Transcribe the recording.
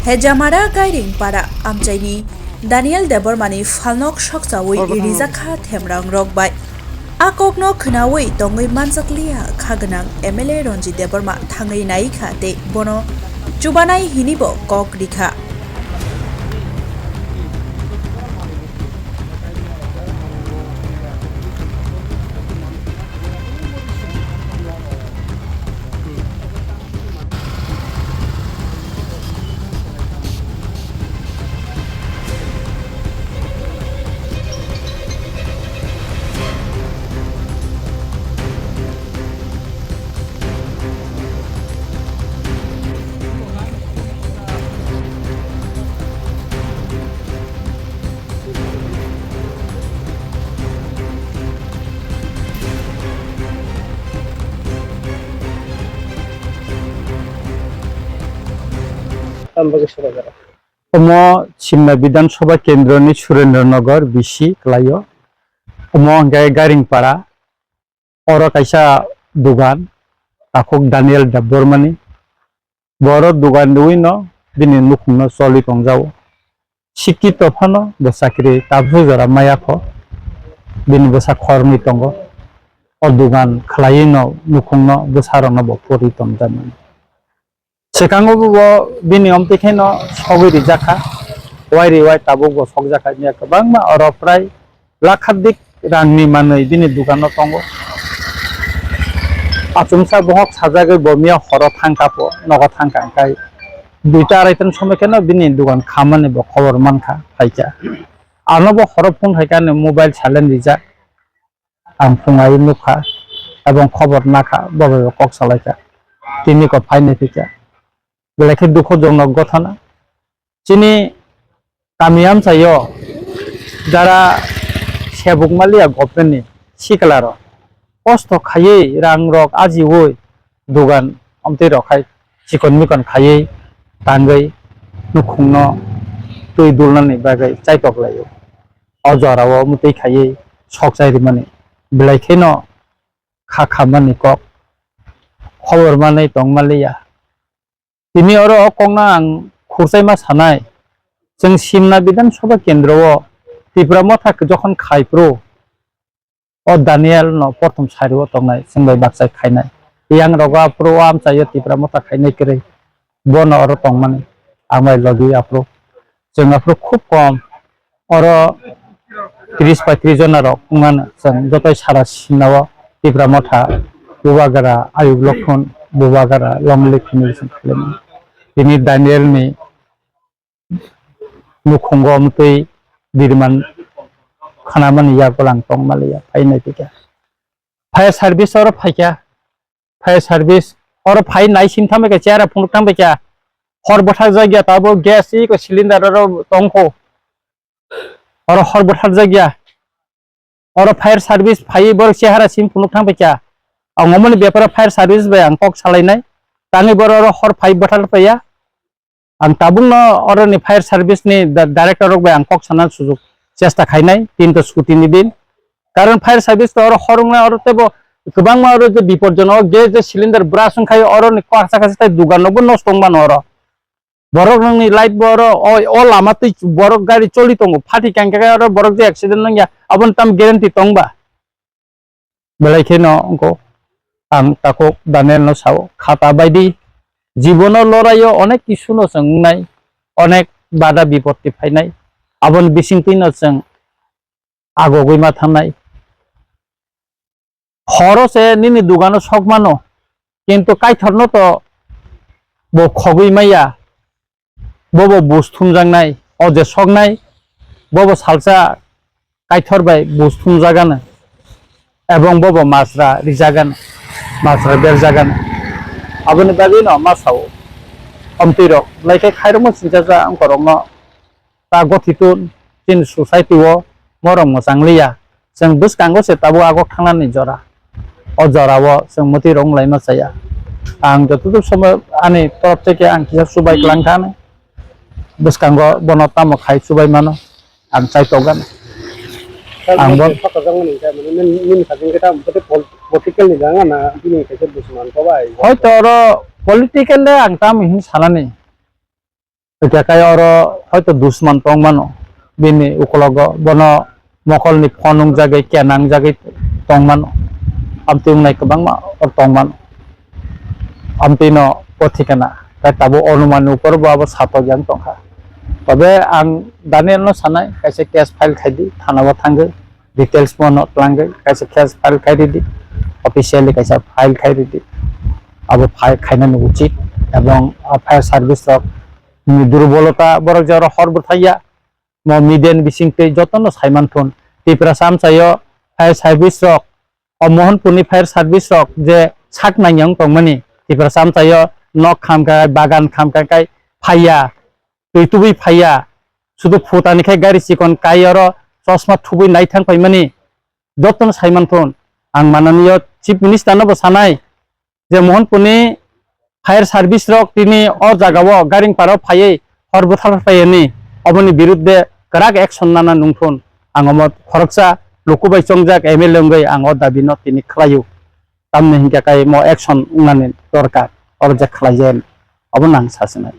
Hejamara Gairing para Amjaini Daniel Debormani Falnok Shoksawi Irizakha Themrang Rogbai Akokno Knawi Tongi Mansaklia Kaganang MLA Ronji Deborma Tangai Naika de Bono Chubanai Hinibo Kok Dikha Chimna Vidansabha Kendra ni Surendranagar Bishi Klayo Garing Para Oro Kaisa Dugan Takok Daniel Debormani Boro Dugan Duino Bini Nukno Soli Kongjao Shiki Tofano Bosakri Tabhu Zara Mayako Bini Bosa Kormi Tongo O Dugan Klayino Nukno Bosarano Bopori Tomjaman Sekango bini omtikeno sogiri jaka wairi wai tabuk bo sok jaka nya kabangma oro prai lakhadik rangni manoi bini dukano tongo achumsa bohok sajage bomia horo thangkapo nogo thangkangkai duita araitan somekeno bini dukan khamani bo khobor mankha phaika anobo horo phone haikane mobile silent rija ang phungai nukha ebong khobor nakha bobo kok salaika tini ko phaine thika Belakhe dukho jonok gothana chini kamiam sayo jara sebuk malia government ni siklaro posto khaye rang rok aji hoi dugan amte rokhai chikon mikon khaye tangai nukhungno tui dulnani bagai chaitok layo ojarawo mutei khaye sokjai mani belakhe no kha mani kok khobor manai tongmalia Tini oro kongna ang khursaima sanai jeng Simna Vidansabha Kendra Tripura Mothak jokhon khaipro o Daniel no prothom sairo tongnai jengbai baksai khainai yang rogo apro amchayo Tripura Mothak khainai kre bono oro tongmani amai logi apro jeng apro khub kom oro 30-35 jon aro kungana jeng jotoi sara sinao Tripura Motha Bubagara Ayub Lokhon Bubagara Longlik Communication Khalemo Ini Daniel ni nukhungo amtui dirman khanaman yakolang tong malia phainai tika fire service or phaika fire service or phai nai simthame ka chara phunuk thang beka hor bothar jagya tabo gas i ko cylinder ro tongkho or hor bothar jagya or fire service phai bor chehara sim phunuk thang beka angomoni bepara fire service bai angkok salainai tani bor hor phai bothar paya ang tabung no oro ni fire service ni director rok bai angkok sana sujug chesta khainai tinto scooty ni din karon fire service to oro horungna oro tebo kubangma oro je biporjono gas je cylinder brasung khai oro ni kwasa kasa dugan no nostong man oro borok ni light boro o lamati borok gari choli tongo phati kangka oro borok je accident nangya abon tam guarantee tongba belai no angko ang takok Daniel no sao khata baidi জীবন লড়াইও অনেক কিছু নসংনাই অনেক বাধা বিপত্তি ফাইনাই আবন বিসিংতিন নসং আগগইমা থানাই খরচে নিনি দুগানো সকমানো কিন্তু কাইথরন তো ব খগইমাইয়া বব বুসথুম জাংনাই অজে সকনাই বব সালসা কাইথরবাই বুসথুম জাগানা এবং বব মাছরা রিজাগান মাছরা বের জাগানা Abon bagi no masau amtiro like khairmo sinjaja angkorongno ta gothitun tin society wo morong mosanglia jeng buskango se tabu agok thangnani jora o jora wo jeng moti rong laino saya ang jotutu somo ani torop theke ang kisa subai klangkhane buskango bonota mo khai subai mano ang chaitogan Ambon political ang tam hin salani Itakai oro hoito dusman tongmano bini ukologo bono mokolni phonung jagai kenang jagai tongmano amti ungnai kebangma or tongmano amti no pothikana tai tabo অনুমান উপর abo sato jang tongkha তবে ang Daniel no sanai kaise case file khaidi thana bo thangai details mono tlangai kaise case file khaidi di officially kaise file khaidi di abo file khaina no uchit এবং fire service রক দুর্বলতা বড় যারা হরব থাইয়া ম মিডেন বিসিংতে যতন সাইমান ফোন টিপ্রা সামসায় ফায়ার সার্ভিস রক অমোহনপুরনি ফায়ার সার্ভিস রক যে সাক নাইয়াং তংমানি টিপ্রা সামসায় নক খামকায় বাগান খামকায় ফাইয়া তুই ফাইয়া শুধু ফুটানিখাই গাড়ি চিকন কাইয়র চশমা থুবুই নাইথাং পাইমানি যতন সাইমান ফোন আং মাননীয় চিফ মিনিস্টার নব সানাই যে মোহনপুরনি ফায়ার সার্ভিস রক তিনি অ জাগাও গারিং পারাও ফাইয়ে হরবথাল ফাইয়েনি অবনি বিরুদ্ধে কারাক একশন নানা নুংথুন আঙমত খরকসা লকুবাই চংজাক এমএলএ ngै আঙ দাবি ন তিনি খালায়ু তামনি হিংকাকাই ম একশন উনানি দরকার অর যে খালাইजेन অবনাং সাসনাই